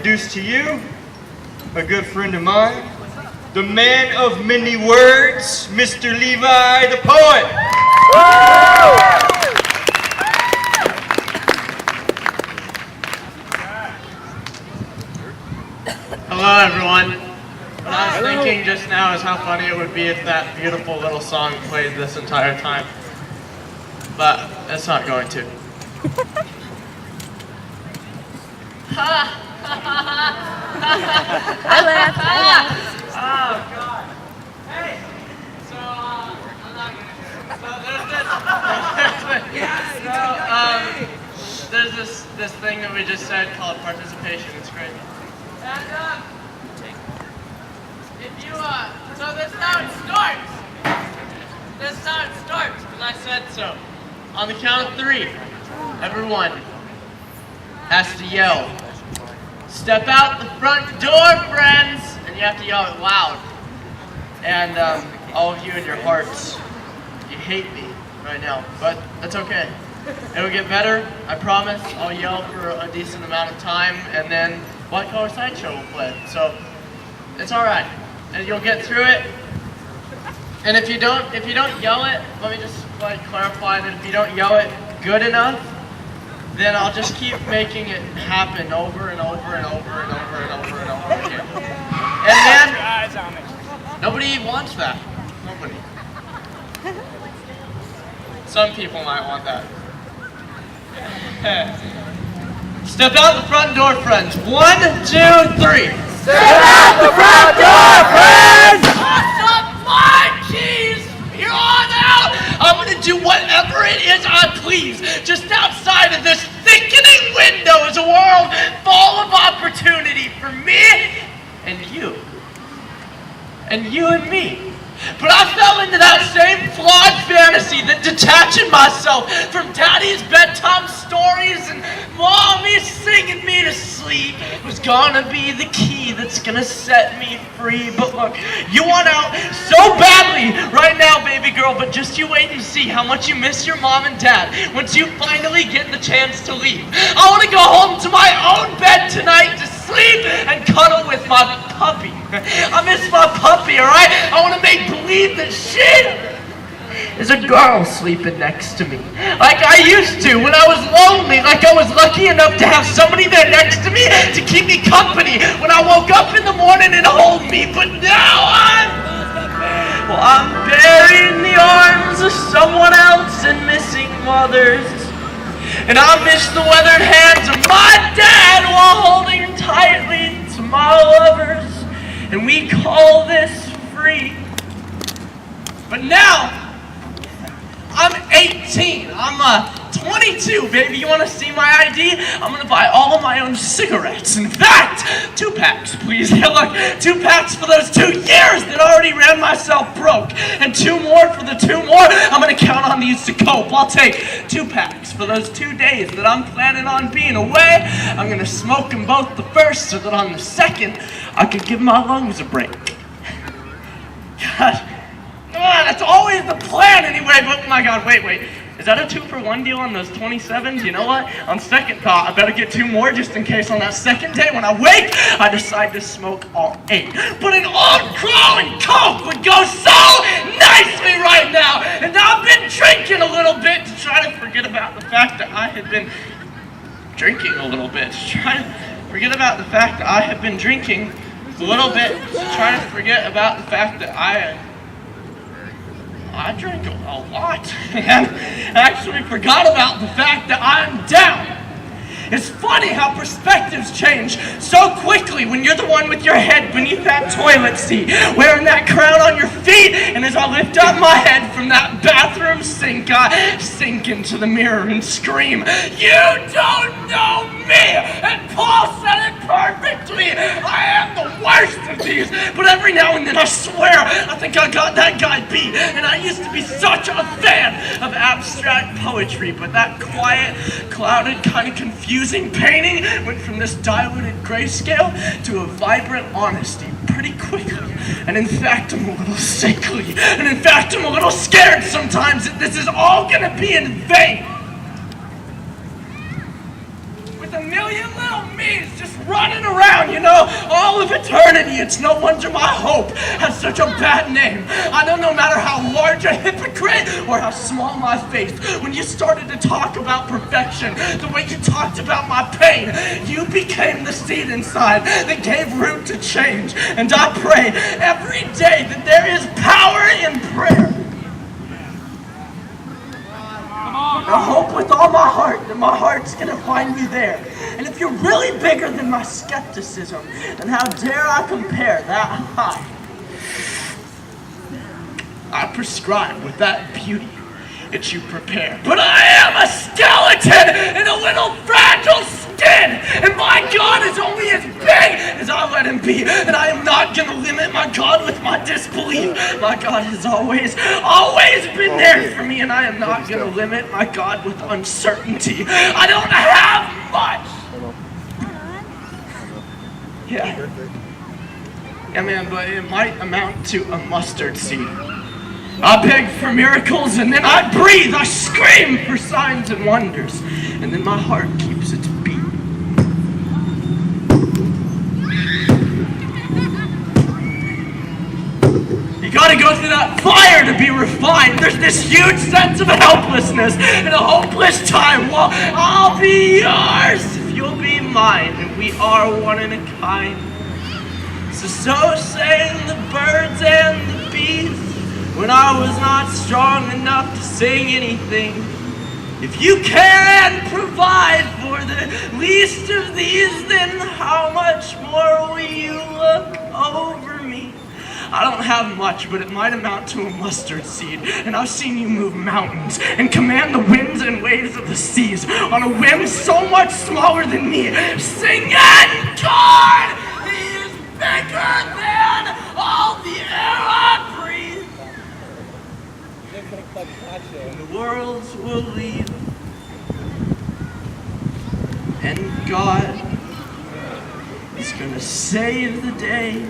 introduce to you a good friend of mine, the man of many words, Mr. Levi the poet. Hello, everyone. What I was thinking just now is how funny it would be if that beautiful little song played this entire time. But it's not going to. I laughed. Oh, God. Hey! So, I'm not going to. So, there's this thing that we just said called participation. It's great. And, if you, so this is how it starts. This is how it starts, because I said so. On the count of 3, everyone has to yell, "Step out the front door, friends!" And you have to yell it loud. And all of you in your hearts, you hate me right now, but that's okay. It'll get better, I promise. I'll yell for a decent amount of time, and then White Collar Sideshow will play. So it's all right, and you'll get through it. And if you don't yell it, let me just clarify that if you don't yell it good enough, then I'll just keep making it happen over and over and over and over and over and over again. And then nobody wants that. Nobody. Some people might want that. Step out the front door, friends. 1, 2, 3. Step out the front door, friends! Awesome! My keys! Here on out! I'm gonna do whatever it is I please. Just outside of this thickening window is a world full of opportunity for me and you. And you and me. But I fell into that same flawed fantasy that detaching myself from Daddy's bedtime stories and Mommy singing me to sleep was gonna be the key that's gonna set me free. But look, you want out so badly right now, baby girl, but just you wait and see how much you miss your mom and dad once you finally get the chance to leave. I want to go home to my own bed tonight to sleep and cuddle with my puppy. I miss my puppy, alright? I want to make believe that she is a girl sleeping next to me. Like I used to when I was lonely, like I was lucky enough to have somebody there next to me to keep me company when I woke up in the morning and hold me. But now I'm buried in the arms of someone else and missing mothers. And I miss the weathered hands of my dad while holding tightly to my lovers. And we call this free. But now, I'm 18. I'm 22, baby. You want to see my ID? I'm going to buy all of my own cigarettes. In fact, 2 packs, please. Yeah, look, 2 packs for those 2 years that already ran myself broke. And 2 more for the 2 more I'm going to count on these to cope. I'll take 2 packs for those 2 days that I'm planning on being away. I'm going to smoke them both the first so that on the second, I could give my lungs a break. God. That's always the plan anyway, but my God, wait. Is that a 2-for-1 deal on those 27s? You know what? On second thought, I better get 2 more just in case on that second day when I wake, I decide to smoke all 8. But an old crawling Coke would go so nicely right now, and I've been drinking a little bit to try to forget about the fact that I had been drinking a little bit. To try to forget about the fact that I had been drinking a little bit. To try to forget about the fact that I drank a lot and actually forgot about the fact that I'm down. It's funny how perspectives change so quickly when you're the one with your head beneath that toilet seat, wearing that crown on your feet, and as I lift up my head from that bathroom sink, I sink into the mirror and scream, "You don't know me!" And Paul said it perfectly. I am the worst of these, but every now and then I swear I think I got that guy beat, and I used to be such a fan of abstract poetry, but that quiet, clouded, kind of confusing painting went from this diluted grayscale to a vibrant honesty pretty quickly. And in fact, I'm a little sickly. And in fact, I'm a little scared sometimes that this is all gonna be in vain. With a million little me's just running around you know, all of eternity. It's no wonder my hope has such a bad name. I know no matter how large a hypocrite or how small my faith, when you started to talk about perfection, the way you talked about my pain, you became the seed inside that gave root to change. And I pray every day that there is power in prayer. I hope with all my heart that my heart's gonna find you there. And if you're really bigger than my skepticism, then how dare I compare that high? I prescribe with that beauty that you prepare. But I am a skeleton in a little fragile skin, and my God is only as big as I let him be. And I am not gonna limit my God with my disbelief. My God has always been there for me, and I am not gonna limit my God with uncertainty. I don't have much. Yeah, man, but it might amount to a mustard seed. I beg for miracles, and then I breathe. I scream for signs and wonders, and then my heart keeps its beat. You gotta go through that fire to be refined. There's this huge sense of helplessness and a hopeless time. Well, I'll be yours if you'll be mine, and we are one in a kind. So sang the birds and the bees when I was not strong enough to sing anything. If you care and provide for the least of these, then how much more will you look over me? I don't have much, but it might amount to a mustard seed. And I've seen you move mountains and command the winds and waves of the seas on a whim so much smaller than me. Singing, God, he is bigger than all the air I breathe. And the worlds will leave. And God is gonna save the day.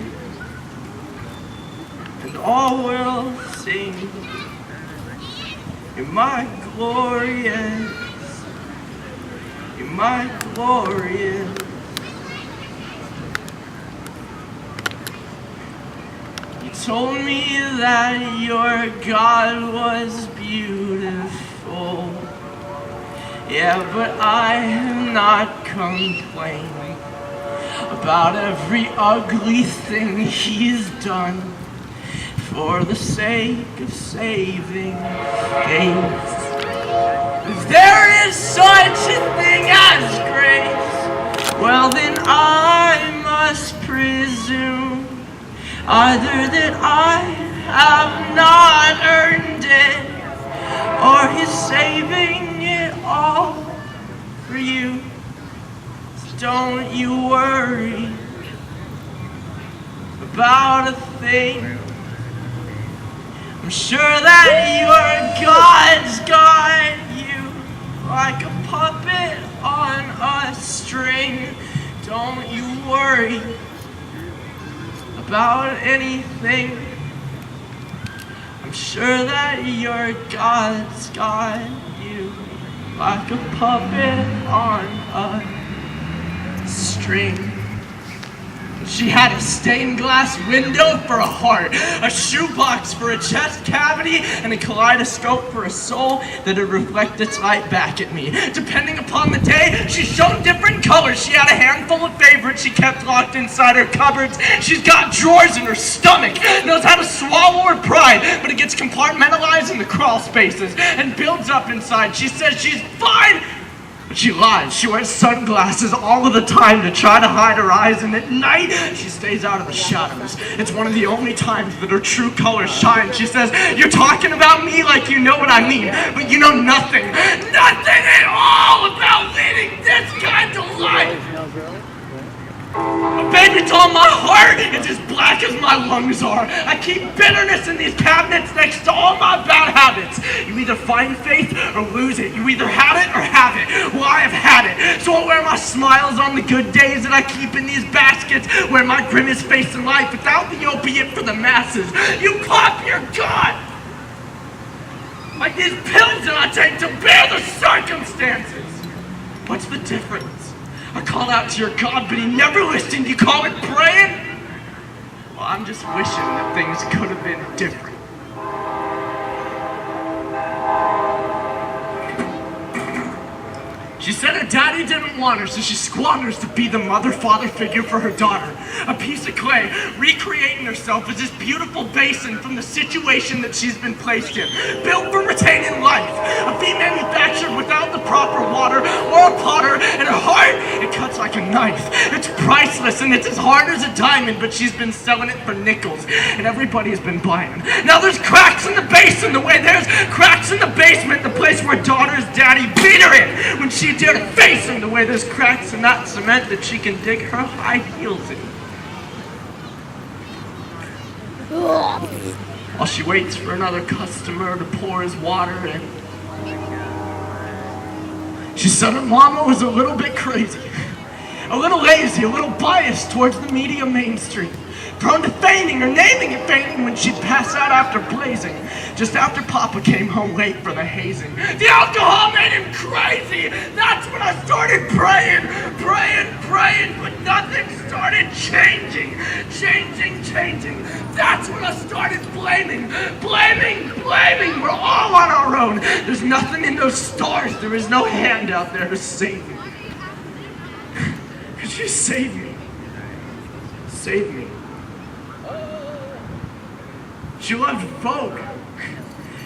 And all will sing. You're my glorious. You're my glorious. You told me that your God was beautiful. Yeah, but I have not complained about every ugly thing he's done for the sake of saving faith. If there is such a thing as grace, well then I must presume either that I have not earned it, or he's saving it all for you. So don't you worry about a thing. I'm sure that your God's got you like a puppet on a string. Don't you worry about anything. I'm sure that your God's got you like a puppet on a string. She had a stained glass window for a heart, a shoebox for a chest cavity, and a kaleidoscope for a soul that would reflect its light back at me. Depending upon the day, she showed different colors. She had a handful of favorites she kept locked inside her cupboards. She's got drawers in her stomach, knows how to swallow her pride, but it gets compartmentalized in the crawl spaces and builds up inside. She says she's fine, but she lies. She wears sunglasses all of the time to try to hide her eyes, and at night, she stays out of the shadows. It's one of the only times that her true colors shine. She says, you're talking about me like you know what I mean, but you know nothing at all about leading this kind of life. Baby doll, my heart is as black as my lungs are. I keep bitterness in these cabinets next to all my bad habits. You either find faith or lose it. You either have it or have it. Well, I have had it. So I wear my smiles on the good days that I keep in these baskets. Wear my grimmest face in life without the opiate for the masses. You pop your God! Like these pills that I take to bear the circumstances. What's the difference? I call out to your God, but he never listened. You call it praying? Well, I'm just wishing that things could have been different. She said her daddy didn't want her, so she squanders to be the mother-father figure for her daughter. A piece of clay, recreating herself as this beautiful basin from the situation that she's been placed in. Built for retaining life. A feet manufactured without the proper water or a potter, and her heart, it cuts like a knife. It's priceless and it's as hard as a diamond, but she's been selling it for nickels, and everybody has been buying. Now there's cracks in the basin, the way there's cracks in the basement, the place where daughter's daddy beat her in when she dare to face him, the way there's cracks in that cement that she can dig her high heels in. While she waits for another customer to pour his water in. She said her mama was a little bit crazy, a little lazy, a little biased towards the media mainstream. Prone to feigning or naming and feigning when she'd pass out after blazing, just after Papa came home late for the hazing. The alcohol made him crazy. That's when I started praying, but nothing started changing. That's when I started blaming. We're all on our own. There's nothing in those stars. There is no hand out there to save me. Could you save me? Save me. She loved Vogue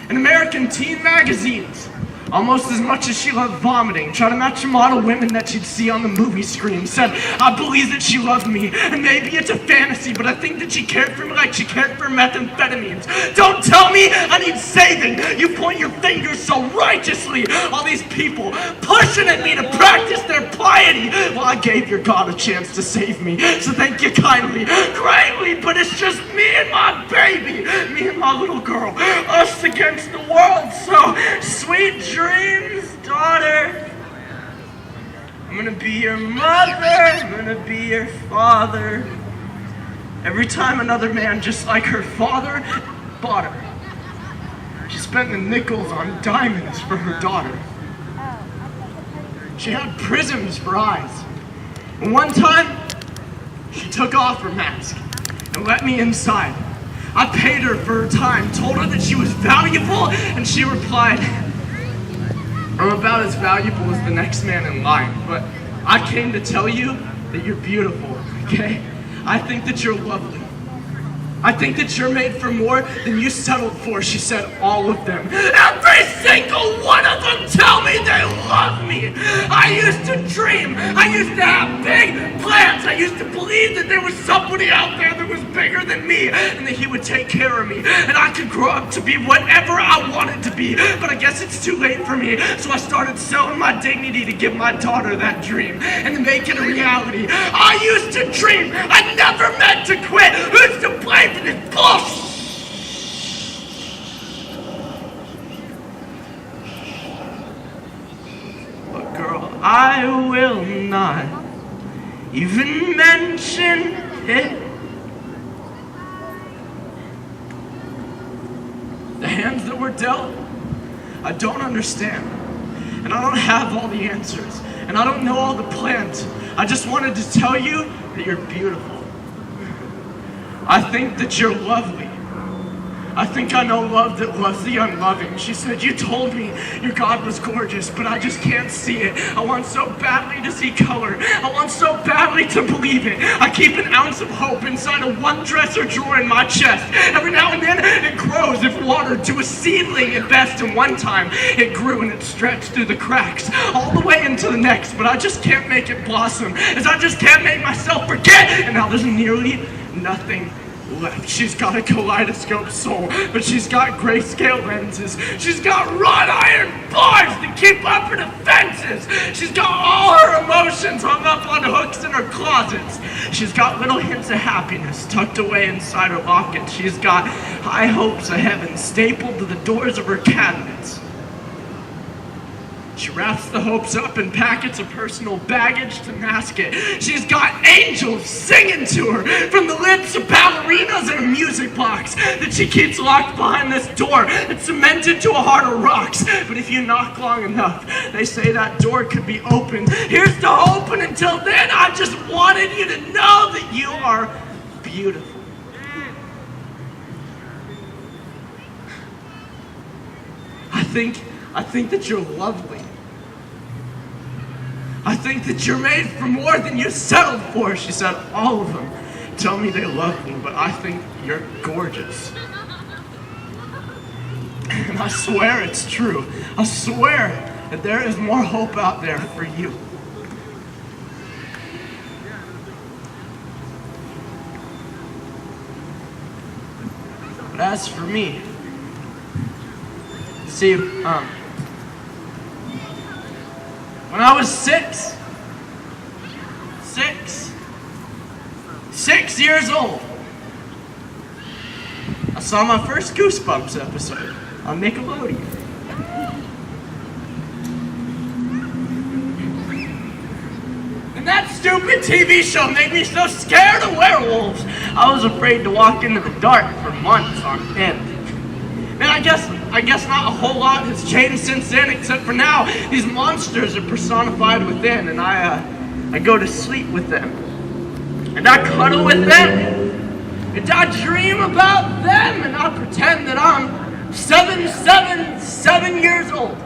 and American teen magazines almost as much as she loved vomiting, trying to match the model women that she'd see on the movie screen. Said, I believe that she loved me, and maybe it's a fantasy, but I think that she cared for me like she cared for methamphetamines. Don't tell me I need saving. You point your finger so righteously. All these people pushing at me to practice their piety. Well, I gave your God a chance to save me, so thank you kindly, greatly, but it's just me and my baby, me and my little girl, us against the world. So sweet dreams, daughter. I'm gonna be your mother, I'm gonna be your father. Every time another man just like her father bought her, she spent the nickels on diamonds for her daughter. She had prisms for eyes. And one time, she took off her mask and let me inside. I paid her for her time, told her that she was valuable, and she replied, I'm about as valuable as the next man in line, but I came to tell you that you're beautiful, okay? I think that you're lovely. I think that you're made for more than you settled for, she said, all of them. Every single one of them tell me they love me. I used to dream. I used to have big plans. I used to believe that there was somebody out there that was bigger than me and that he would take care of me and I could grow up to be whatever I wanted to be. But I guess it's too late for me, so I started selling my dignity to give my daughter that dream and to make it a reality. I used to dream. I never meant to quit. Who's to blame for this bullshit? But girl, I will not even mention it. The hands that were dealt, I don't understand. And I don't have all the answers. And I don't know all the plans. I just wanted to tell you that you're beautiful. I think that you're lovely. I think I know love that loves the unloving. She said, you told me your God was gorgeous, but I just can't see it. I want so badly to see color. I want so badly to believe it. I keep an ounce of hope inside of one dresser drawer in my chest. Every now and then it grows if watered to a seedling at best, and one time it grew and it stretched through the cracks all the way into the next, but I just can't make it blossom, as I just can't make myself forget, and now there's nearly nothing left. She's got a kaleidoscope soul, but she's got grayscale lenses. She's got wrought iron bars to keep up her defenses. She's got all her emotions hung up on hooks in her closets. She's got little hints of happiness tucked away inside her locket. She's got high hopes of heaven stapled to the doors of her cabinets. She wraps the hopes up in packets of personal baggage to mask it. She's got angels singing to her from the lips of ballerinas in a music box that she keeps locked behind this door that's cemented to a heart of rocks. But if you knock long enough, they say that door could be opened. Here's to hope, and until then, I just wanted you to know that you are beautiful. I think that you're lovely. I think that you're made for more than you settled for. She said, all of them tell me they love me, but I think you're gorgeous. And I swear it's true. I swear that there is more hope out there for you. But as for me, see, when I was six years old, I saw my first Goosebumps episode on Nickelodeon. And that stupid TV show made me so scared of werewolves, I was afraid to walk into the dark for months on end. And I guess not a whole lot has changed since then, except for now, these monsters are personified within, and I go to sleep with them. And I cuddle with them, and I dream about them, and I pretend that I'm 7 years old.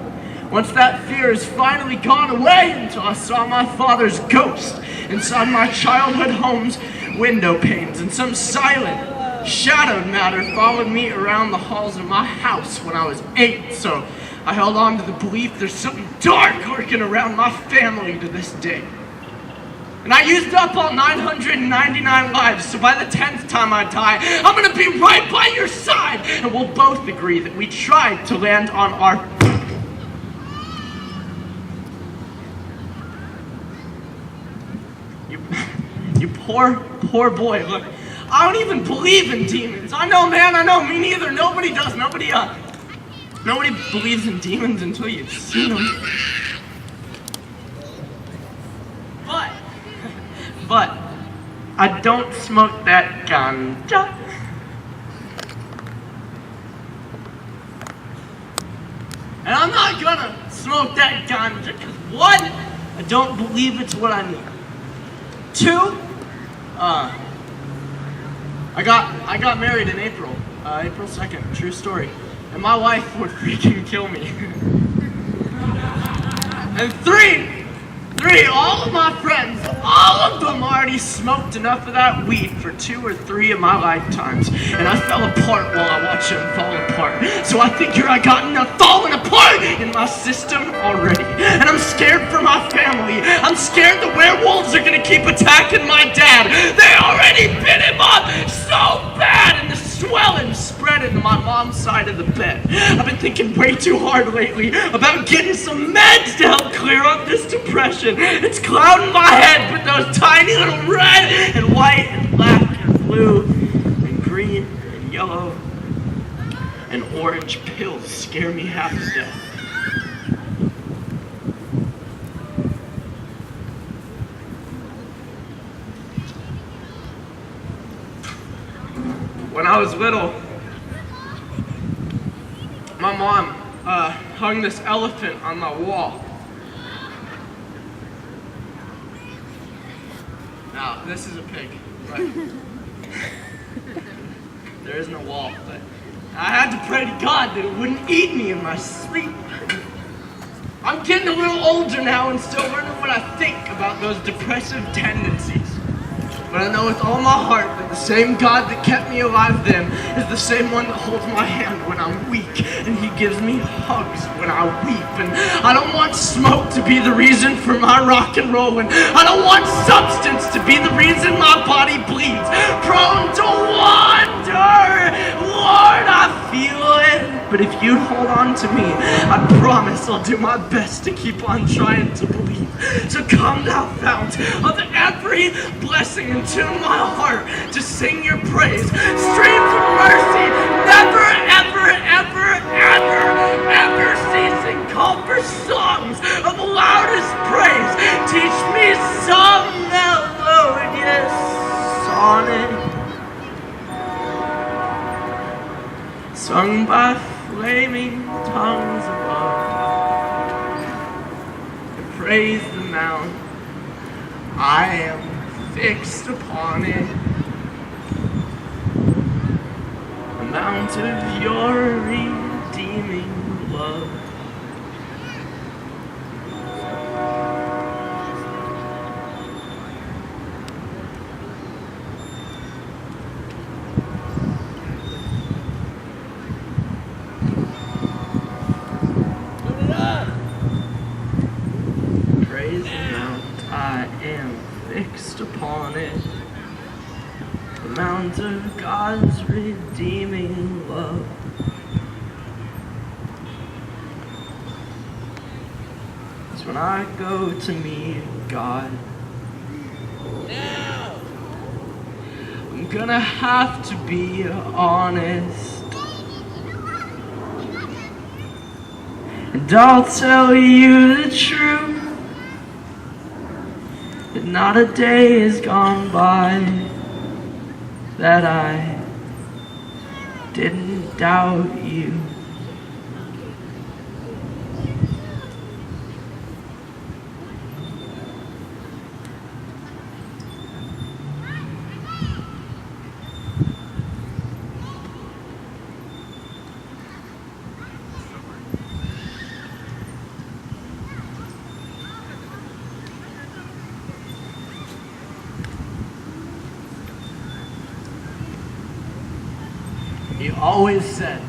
Once that fear has finally gone away, until I saw my father's ghost inside my childhood home's window panes, and some silent, shadowed matter followed me around the halls of my house when I was 8, so I held on to the belief there's something dark lurking around my family to this day. And I used up all 999 lives, so by the 10th time I die, I'm gonna be right by your side, and we'll both agree that we tried to land on our... You poor boy, look. I don't even believe in demons. I know, man, I know, me neither. Nobody does. Nobody believes in demons until you've seen them. But, I don't smoke that ganja. And I'm not gonna smoke that ganja, because one, I don't believe it's what I need. Two, I got married in April 2nd, true story. And my wife would freaking kill me. And three, all of my friends, all of them already smoked enough of that weed for 2 or 3 of my lifetimes. And I fell apart while I watched them fall apart. So I figure I got enough falling apart in my system already. And I'm scared for my family. I'm scared the werewolves are gonna keep attacking my dad. They already bit him up so bad, and the swelling spread into my mom's side of the bed. I've been thinking way too hard lately about getting some meds to help clear up this depression. It's clouding my head, but those tiny little red and white and black and blue and green and yellow and orange pills scare me half to death. When I was little, my mom hung this elephant on my wall. Now, this is a pig, but there is no wall, but I had to pray to God that it wouldn't eat me in my sleep. I'm getting a little older now and still learning what I think about those depressive tendencies. But I know with all my heart that the same God that kept me alive then is the same one that holds my hand when I'm weak, and he gives me hugs when I weep. And I don't want smoke to be the reason for my rock and roll, and I don't want substance to be the reason my body bleeds. Prone to wander, Lord, I feel it. But if you'd hold on to me, I promise I'll do my best to keep on trying to believe. So come thou fount of every blessing, and tune my heart to sing your praise. Streams of mercy, never, ever, ever, ever, ever ceasing. call for songs of loudest praise. Teach me some melodious sonnet, sung by flaming tongues above, and praise the mount I am fixed upon it, the mount of your redeeming love. Praise the mount I am fixed upon it, the mount of God's redeeming love. It's when I go to meet God, I'm gonna have to be honest. And I'll tell you the truth, that not a day has gone by that I didn't doubt you. He always said,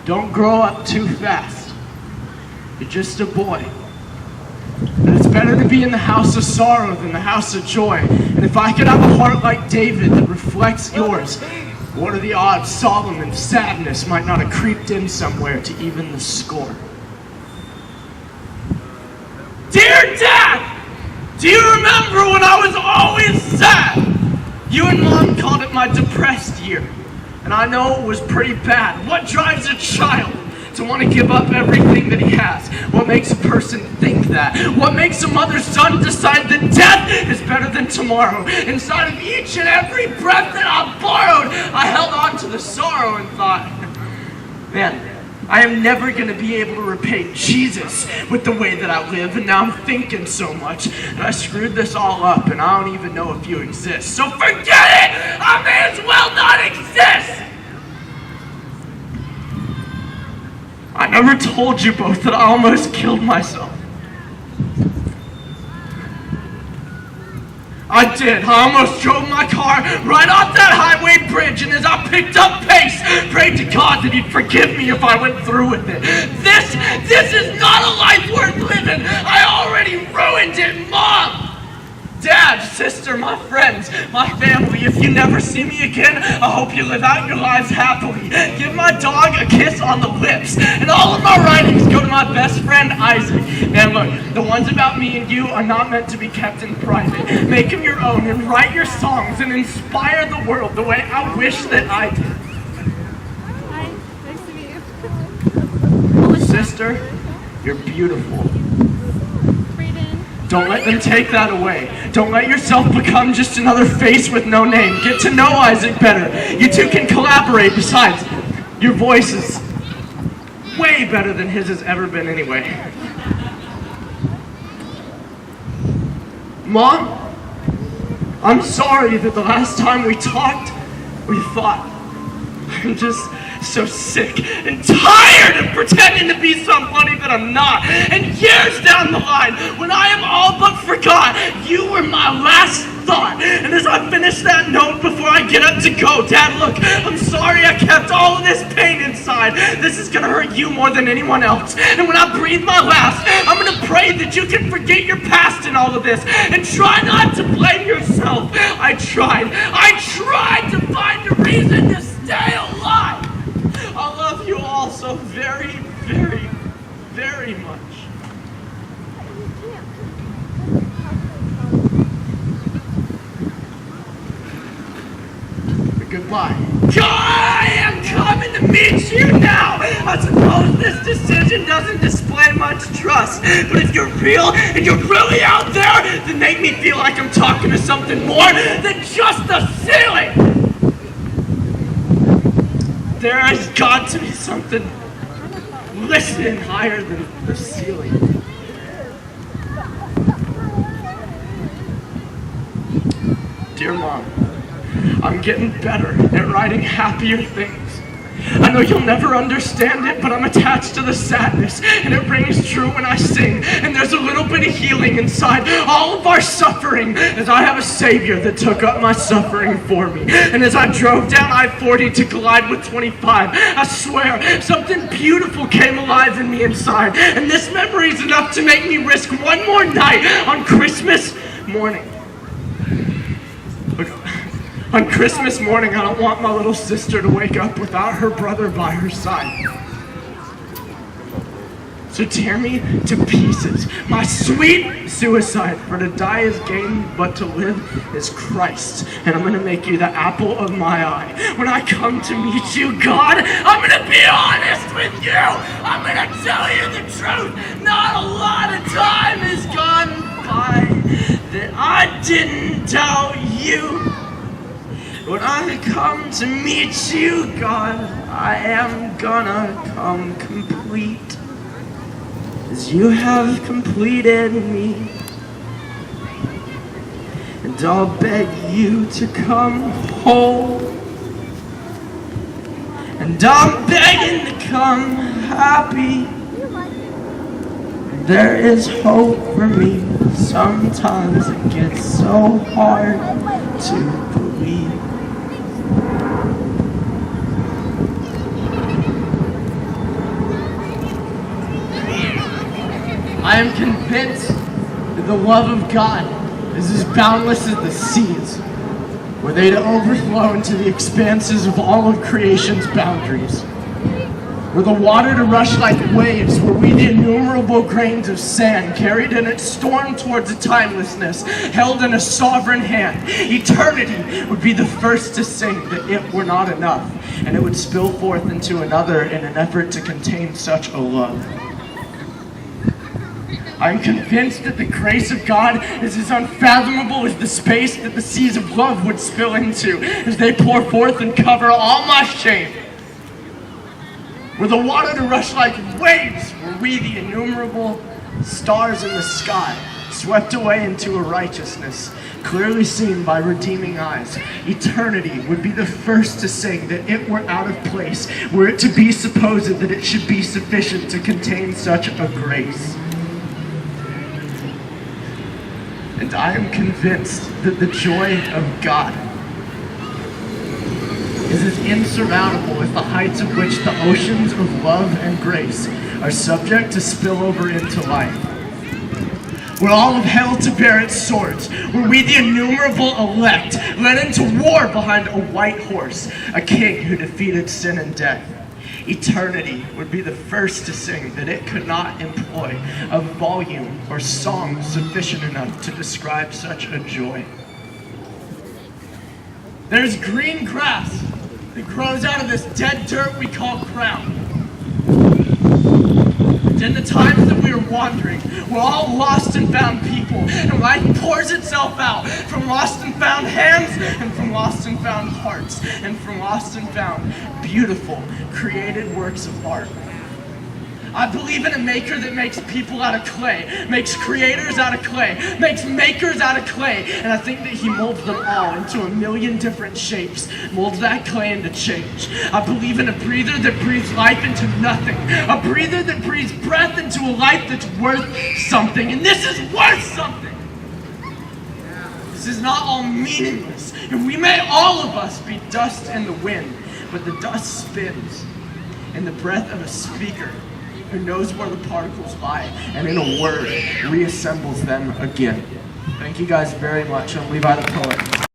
don't grow up too fast. You're just a boy. And it's better to be in the house of sorrow than the house of joy. And if I could have a heart like David that reflects yours, what are the odds Solomon's sadness might not have creeped in somewhere to even the score? Dear Dad, do you remember when I was always sad? You and Mom called it my depressed year. And I know it was pretty bad. What drives a child to want to give up everything that he has? What makes a person think that? What makes a mother's son decide that death is better than tomorrow? Inside of each and every breath that I borrowed, I held on to the sorrow and thought, man, I am never going to be able to repay Jesus with the way that I live, and now I'm thinking so much that I screwed this all up, and I don't even know if you exist. So forget it! I may as well not exist! I never told you both that I almost killed myself. I did. I almost drove my car right off that highway bridge, and as I picked up pace, prayed to God that he'd forgive me if I went through with it. This is not a life worth living. I already ruined it, Mom! Dad, sister, my friends, my family, if you never see me again, I hope you live out your lives happily. Give my dog a kiss on the lips. And all of my writings go to my best friend, Isaac. And look, the ones about me and you are not meant to be kept in private. Make them your own and write your songs and inspire the world the way I wish that I did. Hi, nice to meet you. Sister, you're beautiful. Don't let them take that away. Don't let yourself become just another face with no name. Get to know Isaac better. You two can collaborate. Besides, your voice is way better than his has ever been anyway. Mom, I'm sorry that the last time we talked, we fought. I'm just so sick and tired of pretending to be somebody that I'm not. And years down the line, when I am all but forgot, you were my last thought. And as I finish that note before I get up to go, Dad, look, I'm sorry I kept all of this pain inside. This is gonna hurt you more than anyone else. And when I breathe my last, I'm gonna pray that you can forget your past in all of this and try not to blame yourself. I tried to find a reason to stay alive. I love you all so very, very, very much. Goodbye. I am coming coming to meet you now. I suppose this decision doesn't display much trust, but if you're real and you're really out there, then make me feel like I'm talking to something more than just the ceiling. There has got to be something listening higher than the ceiling. Dear Mom, I'm getting better at writing happier things. I know you'll never understand it, but I'm attached to the sadness, and it rings true when I sing. And there's a little bit of healing inside all of our suffering, as I have a Savior that took up my suffering for me. And as I drove down I-40 to collide with 25, I swear, something beautiful came alive in me inside. And this memory's enough to make me risk one more night on Christmas morning. On Christmas morning, I don't want my little sister to wake up without her brother by her side. So tear me to pieces, my sweet suicide, for to die is gain, but to live is Christ. And I'm gonna make you the apple of my eye. When I come to meet you, God, I'm gonna be honest with you. I'm gonna tell you the truth. Not a lot of time has gone by that I didn't tell you. When I come to meet you, God, I am gonna come complete, as you have completed me. And I'll beg you to come whole, and I'm begging to come happy. There is hope for me. Sometimes it gets so hard to believe. I am convinced that the love of God is as boundless as the seas, were they to overflow into the expanses of all of creation's boundaries. Were the water to rush like waves, were we the innumerable grains of sand carried in its storm towards a timelessness, held in a sovereign hand. Eternity would be the first to sing that it were not enough, and it would spill forth into another in an effort to contain such a love. I'm convinced that the grace of God is as unfathomable as the space that the seas of love would spill into as they pour forth and cover all my shame. Were the water to rush like waves, were we the innumerable stars in the sky, swept away into a righteousness, clearly seen by redeeming eyes. Eternity would be the first to sing that it were out of place, were it to be supposed that it should be sufficient to contain such a grace. And I am convinced that the joy of God is as insurmountable as the heights of which the oceans of love and grace are subject to spill over into life. Were all of hell to bear its swords, were we the innumerable elect, led into war behind a white horse, a king who defeated sin and death. Eternity would be the first to sing that it could not employ a volume or song sufficient enough to describe such a joy. There's green grass that grows out of this dead dirt we call ground. And in the times that we are wandering, we're all lost and found people, and life pours itself out from lost and found hands, and from lost and found hearts, and from lost and found beautiful, created works of art. I believe in a maker that makes people out of clay, makes creators out of clay, makes makers out of clay, and I think that he molds them all into a million different shapes, molds that clay into change. I believe in a breather that breathes life into nothing, a breather that breathes breath into a life that's worth something, and this is worth something. This is not all meaningless, and we may all of us be dust in the wind, but the dust spins in the breath of a speaker who knows where the particles lie, and in a word, reassembles them again. Thank you guys very much. I'm Levi the Poet.